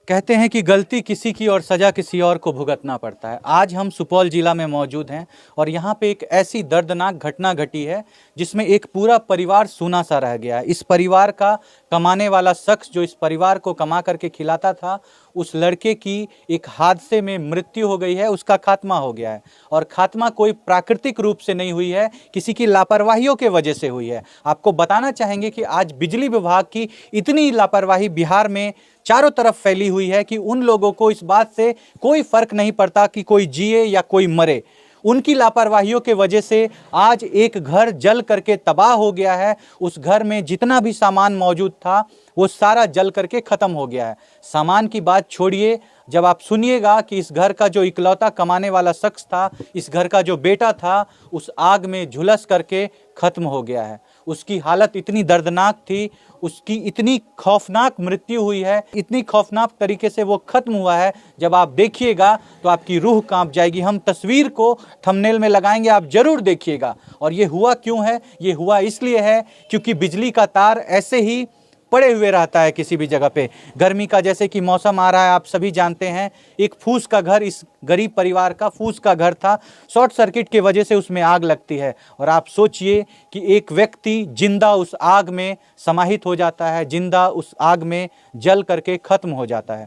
कहते हैं कि गलती किसी की और सज़ा किसी और को भुगतना पड़ता है। आज हम सुपौल जिला में मौजूद हैं और यहाँ पे एक ऐसी दर्दनाक घटना घटी है जिसमें एक पूरा परिवार सूना सा रह गया है। इस परिवार का कमाने वाला शख्स जो इस परिवार को कमा करके खिलाता था, उस लड़के की एक हादसे में मृत्यु हो गई है, उसका खात्मा हो गया है। और खात्मा कोई प्राकृतिक रूप से नहीं हुई है, किसी की लापरवाहियों के वजह से हुई है। आपको बताना चाहेंगे कि आज बिजली विभाग की इतनी लापरवाही बिहार में चारों तरफ फैली हुई है कि उन लोगों को इस बात से कोई फर्क नहीं पड़ता कि कोई जिए या कोई मरे। उनकी लापरवाहियों के वजह से आज एक घर जल करके तबाह हो गया है। उस घर में जितना भी सामान मौजूद था वो सारा जल करके ख़त्म हो गया है। सामान की बात छोड़िए, जब आप सुनिएगा कि इस घर का जो इकलौता कमाने वाला शख्स था, इस घर का जो बेटा था, उस आग में झुलस करके ख़त्म हो गया है। उसकी हालत इतनी दर्दनाक थी, उसकी इतनी खौफनाक मृत्यु हुई है, इतनी खौफनाक तरीके से वो ख़त्म हुआ है। जब आप देखिएगा तो आपकी रूह कांप जाएगी। हम तस्वीर को थंबनेल में लगाएंगे, आप ज़रूर देखिएगा। और ये हुआ क्यों है? ये हुआ इसलिए है क्योंकि बिजली का तार ऐसे ही पड़े हुए रहता है किसी भी जगह पे। गर्मी का जैसे कि मौसम आ रहा है, आप सभी जानते हैं। एक फूस का घर, इस गरीब परिवार का फूस का घर था, शॉर्ट सर्किट की वजह से उसमें आग लगती है। और आप सोचिए कि एक व्यक्ति जिंदा उस आग में समाहित हो जाता है, जिंदा उस आग में जल करके ख़त्म हो जाता है।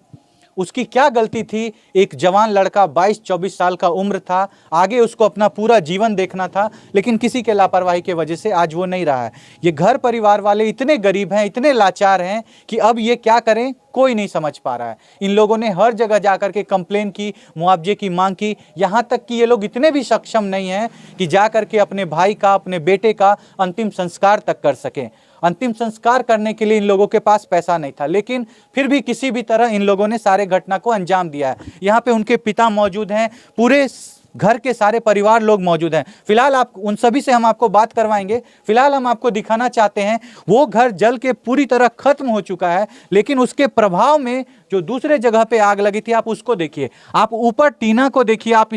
उसकी क्या गलती थी? एक जवान लड़का 22-24 साल का उम्र था, आगे उसको अपना पूरा जीवन देखना था, लेकिन किसी के लापरवाही के वजह से आज वो नहीं रहा है। ये घर परिवार वाले इतने गरीब हैं, इतने लाचार हैं कि अब ये क्या करें कोई नहीं समझ पा रहा है। इन लोगों ने हर जगह जाकर के कंप्लेन की, मुआवजे की मांग की, यहाँ तक कि ये लोग इतने भी सक्षम नहीं हैं कि जाकर के अपने भाई का, अपने बेटे का अंतिम संस्कार तक कर सकें। अंतिम संस्कार करने के लिए इन लोगों के पास पैसा नहीं था, लेकिन फिर भी किसी भी तरह इन लोगों ने सारे घटना को अंजाम दिया है। यहाँ पे उनके पिता मौजूद हैं, पूरे घर के सारे परिवार लोग मौजूद हैं। फिलहाल आप उन सभी से हम आपको बात करवाएंगे। फिलहाल हम आपको दिखाना चाहते हैं वो घर जल के पूरी तरह खत्म हो चुका है, लेकिन उसके प्रभाव में जो दूसरे जगह पे आग लगी थी, आप उसको देखिए। आप ऊपर टीना को देखिए, आप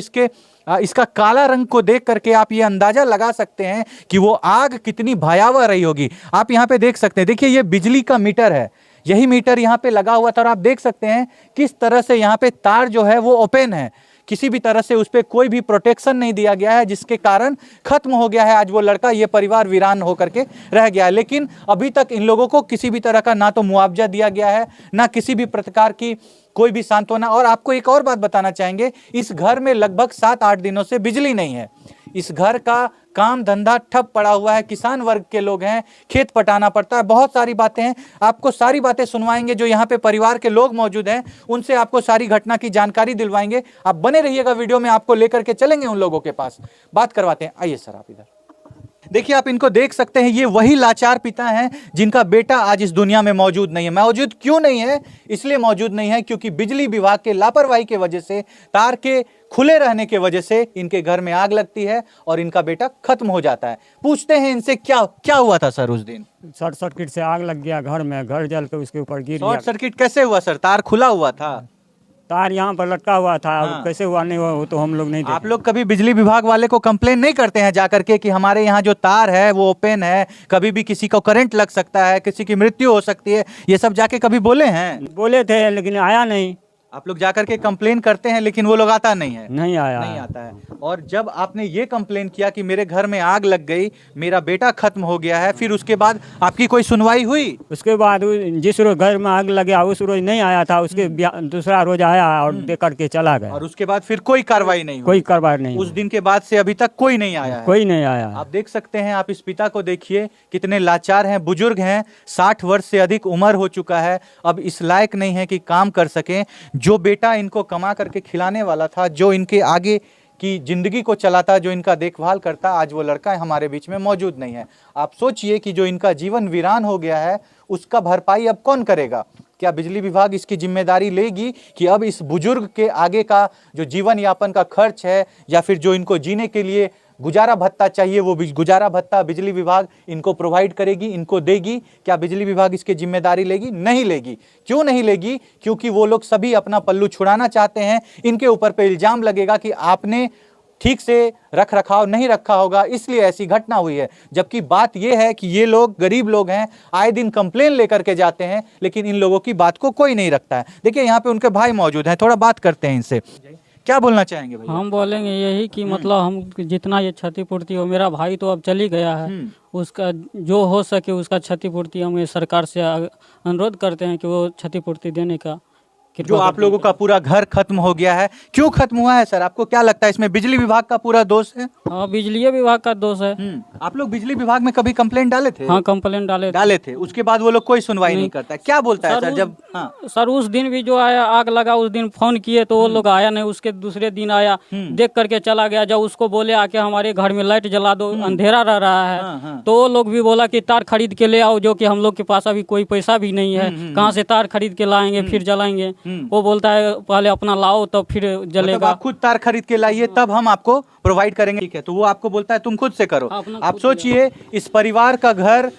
इसका काला रंग को देख करके आप ये अंदाजा लगा सकते हैं कि वो आग कितनी भयावह रही होगी। आप यहाँ पे देख सकते हैं, देखिए ये बिजली का मीटर है, यही मीटर यहाँ पे लगा हुआ था और आप देख सकते हैं किस तरह से यहाँ पे तार जो है वो ओपन है। किसी भी तरह से उस पर कोई भी प्रोटेक्शन नहीं दिया गया है, जिसके कारण खत्म हो गया है आज वो लड़का, ये परिवार वीरान होकर के रह गया है। लेकिन अभी तक इन लोगों को किसी भी तरह का ना तो मुआवजा दिया गया है, ना किसी भी प्रकार की कोई भी सांत्वना। और आपको एक और बात बताना चाहेंगे, इस घर में लगभग 7-8 दिनों से बिजली नहीं है। इस घर का काम धंधा ठप पड़ा हुआ है, किसान वर्ग के लोग हैं, खेत पटाना पड़ता है, बहुत सारी बातें हैं। आपको सारी बातें सुनवाएंगे, जो यहाँ पे परिवार के लोग मौजूद हैं उनसे आपको सारी घटना की जानकारी दिलवाएंगे। आप बने रहिएगा वीडियो में, आपको लेकर के चलेंगे उन लोगों के पास, बात करवाते हैं। आइए सर, आप इधर देखिए, आप इनको देख सकते हैं, ये वही लाचार पिता हैं जिनका बेटा आज इस दुनिया में मौजूद नहीं है। मौजूद क्यों नहीं है? इसलिए मौजूद नहीं है क्योंकि बिजली विभाग के लापरवाही के वजह से, तार के खुले रहने के वजह से इनके घर में आग लगती है और इनका बेटा खत्म हो जाता है। पूछते हैं इनसे क्या हुआ था सर उस दिन? शॉर्ट सर्किट से आग लग गया घर में, घर जल के उसके ऊपर गिर गया। शॉर्ट सर्किट कैसे हुआ सर? तार खुला हुआ था? तार यहाँ पर लटका हुआ था। हाँ। कैसे हुआ नहीं हुआ वो तो हम लोग नहीं देखे। आप लोग कभी बिजली विभाग वाले को कंप्लेन नहीं करते हैं जाकर के कि हमारे यहाँ जो तार है वो ओपन है, कभी भी किसी को करंट लग सकता है, किसी की मृत्यु हो सकती है, ये सब जाके कभी बोले हैं? बोले थे लेकिन आया नहीं। आप लोग जाकर के कंप्लेन करते हैं लेकिन वो लोग आता नहीं है? नहीं आया, नहीं आता है। और जब आपने ये कंप्लेन किया कि मेरे घर में आग लग गई, मेरा बेटा खत्म हो गया है, फिर उसके बाद आपकी कोई सुनवाई हुई? उसके बाद जिस रोज घर में आग लगा उस रोज नहीं आया था, उसके दूसरा रोज आया और दे करके चला गया। और उसके बाद फिर कोई कार्रवाई नहीं हुई? कोई कार्रवाई नहीं। उस दिन के बाद से अभी तक कोई नहीं आया है? कोई नहीं आया। आप देख सकते हैं, आप इस पिता को देखिए कितने लाचार हैं, बुजुर्ग हैं, 60 वर्ष से अधिक उम्र हो चुका है, अब इस लायक नहीं है कि काम कर सकें। जो बेटा इनको कमा करके खिलाने वाला था, जो इनके आगे की जिंदगी को चलाता, जो इनका देखभाल करता, आज वो लड़का हमारे बीच में मौजूद नहीं है। आप सोचिए कि जो इनका जीवन वीरान हो गया है उसका भरपाई अब कौन करेगा? क्या बिजली विभाग इसकी जिम्मेदारी लेगी कि अब इस बुजुर्ग के आगे का जो जीवन यापन का खर्च है, या फिर जो इनको जीने के लिए गुजारा भत्ता चाहिए, वो गुजारा भत्ता बिजली विभाग इनको प्रोवाइड करेगी, इनको देगी? क्या बिजली विभाग इसकी जिम्मेदारी लेगी? नहीं लेगी। क्यों नहीं लेगी? क्योंकि वो लोग सभी अपना पल्लू छुड़ाना चाहते हैं। इनके ऊपर पे इल्जाम लगेगा कि आपने ठीक से रख रखाव नहीं रखा होगा, इसलिए ऐसी घटना हुई है। जबकि बात यह है कि ये लोग गरीब लोग हैं, आए दिन कंप्लेन लेकर के जाते हैं, लेकिन इन लोगों की बात को कोई नहीं रखता है। देखिए यहाँ पे उनके भाई मौजूद हैं, थोड़ा बात करते हैं इनसे। क्या बोलना चाहेंगे भैया? हम बोलेंगे यही कि मतलब हम जितना ये क्षतिपूर्ति हो, मेरा भाई तो अब चली गया है, उसका जो हो सके उसका क्षतिपूर्ति हम सरकार से अनुरोध करते हैं कि वो क्षतिपूर्ति देने का। जो आप लोगों का पूरा घर खत्म हो गया है, क्यों खत्म हुआ है सर? आपको क्या लगता है इसमें बिजली विभाग का पूरा दोष है? हाँ, बिजली विभाग का दोष है। आप लोग बिजली विभाग में कभी कंप्लेंट डाले थे? हाँ, कंप्लेंट डाले थे। उसके बाद वो लोग कोई सुनवाई नहीं करता है। क्या बोलता है सर? जब सर उस दिन भी जो आया, आग लगा उस दिन फोन किए तो वो लोग आया नहीं, उसके दूसरे दिन आया, देख करके चला गया। जब उसको बोले आके हमारे घर में लाइट जला दो, अंधेरा रह रहा है, तो वो लोग भी बोला कि तार खरीद के ले आओ, जो कि हम लोग के पास अभी कोई पैसा भी नहीं है, कहाँ से तार खरीद के लाएंगे फिर जलाएंगे। वो बोलता है पहले अपना लाओ तब फिर जलेगा। मतलब आप खुद तार खरीद के लाइए तब हम आपको प्रोवाइड करेंगे। ठीक है, तो वो आपको बोलता है तुम खुद से करो। आप सोचिए इस परिवार का घर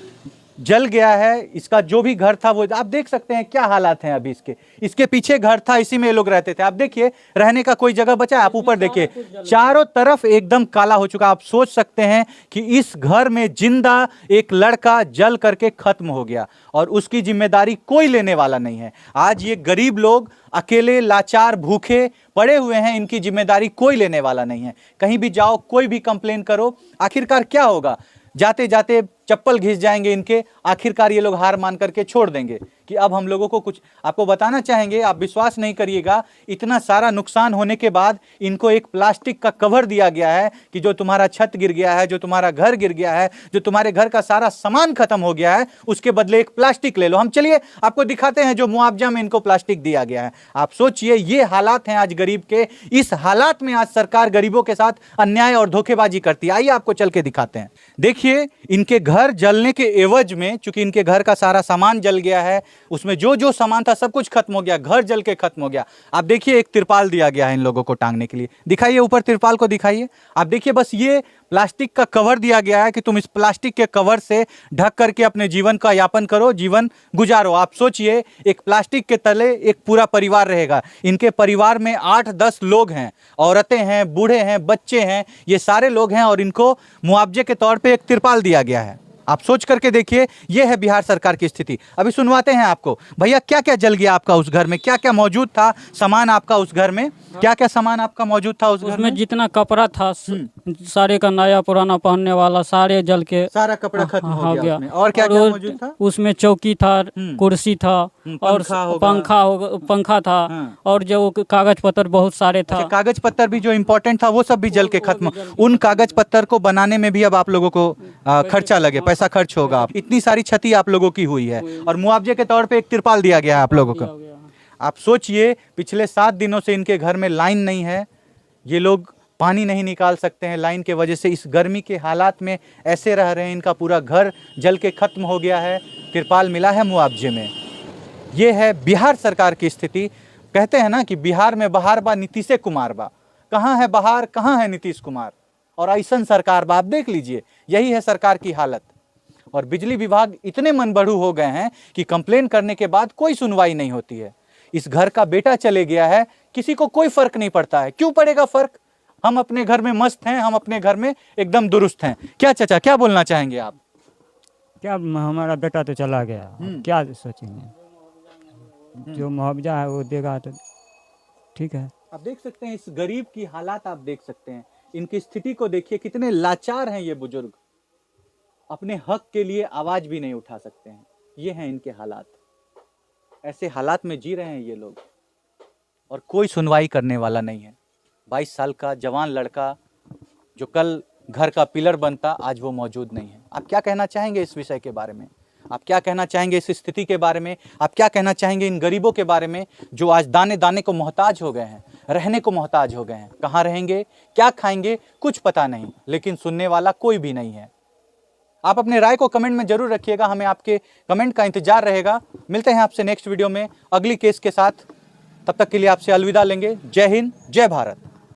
जल गया है, इसका जो भी घर था वो आप देख सकते हैं क्या हालात हैं अभी इसके पीछे घर था, इसी में ये लोग रहते थे। आप देखिए रहने का कोई जगह बचा है? आप ऊपर देखिए, चारों तरफ एकदम काला हो चुका। आप सोच सकते हैं कि इस घर में जिंदा एक लड़का जल करके खत्म हो गया और उसकी जिम्मेदारी कोई लेने वाला नहीं है। आज ये गरीब लोग अकेले लाचार भूखे पड़े हुए हैं, इनकी जिम्मेदारी कोई लेने वाला नहीं है। कहीं भी जाओ, कोई भी कंप्लेन करो, आखिरकार क्या होगा? जाते जाते चप्पल घिस जाएंगे इनके, आखिरकार ये लोग हार मान करके छोड़ देंगे कि अब हम लोगों को कुछ। आपको बताना चाहेंगे, आप विश्वास नहीं करिएगा, इतना सारा नुकसान होने के बाद इनको एक प्लास्टिक का कवर दिया गया है कि जो तुम्हारा छत गिर गया है, जो तुम्हारा घर गिर गया है, जो तुम्हारे घर का सारा सामान खत्म हो गया है, उसके बदले एक प्लास्टिक ले लो। हम चलिए आपको दिखाते हैं जो मुआवजा में इनको प्लास्टिक दिया गया है। आप सोचिए ये हालात हैं आज गरीब के। इस हालात में आज सरकार गरीबों के साथ अन्याय और धोखेबाजी करती है। आइए आपको चल के दिखाते हैं। देखिए इनके घर जलने के एवज में, चूंकि इनके घर का सारा सामान जल गया है, उसमें जो जो सामान था सब कुछ खत्म हो गया, घर जल के खत्म हो गया। आप देखिए एक तिरपाल दिया गया है इन लोगों को टांगने के लिए। दिखाइए ऊपर तिरपाल को दिखाइए। आप देखिए बस ये प्लास्टिक का कवर दिया गया है कि तुम इस प्लास्टिक के कवर से ढक करके अपने जीवन का यापन करो, जीवन गुजारो। आप सोचिए एक प्लास्टिक के तले एक पूरा परिवार रहेगा। इनके परिवार में 8-10 लोग हैं, औरतें हैं, बूढ़े हैं, बच्चे हैं, ये सारे लोग हैं और इनको मुआवजे के तौर पे एक तिरपाल दिया गया है। आप सोच करके देखिए, यह है बिहार सरकार की स्थिति। अभी सुनवाते हैं आपको। भैया क्या क्या जल गया आपका उस घर में? क्या क्या मौजूद था सामान आपका उस घर में? क्या क्या सामान आपका मौजूद था उस घर में? जितना कपड़ा था सारे का, नया पुराना पहनने वाला, सारे जल के सारा कपड़ा खत्म हो गया। और क्या क्या मौजूद था? उसमें चौकी था, कुर्सी था और पंखा था और जो कागज पत्तर बहुत सारे था। कागज पत्तर भी जो इम्पोर्टेंट था वो सब भी जल के खत्म। उन कागज पत्तर को बनाने में भी अब आप लोगों को खर्चा लगे, पैसा खर्च होगा। इतनी सारी क्षति आप लोगों की हुई है और मुआवजे के तौर पे एक तिरपाल दिया गया है आप लोगों को। आप सोचिए पिछले 7 दिनों से इनके घर में लाइन नहीं है, ये लोग पानी नहीं निकाल सकते हैं लाइन के वजह से। इस गर्मी के हालात में ऐसे रह रहे हैं। इनका पूरा घर जल के खत्म हो गया है, तिरपाल मिला है मुआवजे में। ये है बिहार सरकार की स्थिति। कहते हैं ना कि बिहार में बहार बा नीतीश कुमार बा। कहाँ है बहार, कहाँ है नीतीश कुमार? और ऐसन सरकार बा। आप देख लीजिए, यही है सरकार की हालत। और बिजली विभाग इतने मनबड़ू हो गए हैं कि कंप्लेन करने के बाद कोई सुनवाई नहीं होती है। इस घर का बेटा चले गया है, किसी को कोई फर्क नहीं पड़ता है। क्यों पड़ेगा फर्क? हम अपने घर में मस्त हैं, हम अपने घर में एकदम दुरुस्त हैं। क्या चाचा, क्या बोलना चाहेंगे आप? क्या हमारा बेटा तो चला गया, क्या सोचेंगे? जो मुआवजा है वो देगा तो ठीक है। आप देख सकते हैं इस गरीब की हालात, आप देख सकते हैं इनकी स्थिति को देखिए, कितने लाचार हैं ये बुजुर्ग। अपने हक के लिए आवाज भी नहीं उठा सकते हैं। ये हैं इनके हालात। ऐसे हालात में जी रहे हैं ये लोग और कोई सुनवाई करने वाला नहीं है। 22 साल का जवान लड़का जो कल घर का पिलर बनता, आज वो मौजूद नहीं है। आप क्या कहना चाहेंगे इस विषय के बारे में? आप क्या कहना चाहेंगे इस स्थिति के बारे में? आप क्या कहना चाहेंगे इन गरीबों के बारे में जो आज दाने दाने को मोहताज हो गए हैं, रहने को मोहताज हो गए हैं? कहाँ रहेंगे, क्या खाएंगे, कुछ पता नहीं, लेकिन सुनने वाला कोई भी नहीं है। आप अपने राय को कमेंट में जरूर रखिएगा, हमें आपके कमेंट का इंतजार रहेगा। मिलते हैं आपसे नेक्स्ट वीडियो में अगली केस के साथ। तब तक के लिए आपसे अलविदा लेंगे। जय हिंद, जय भारत।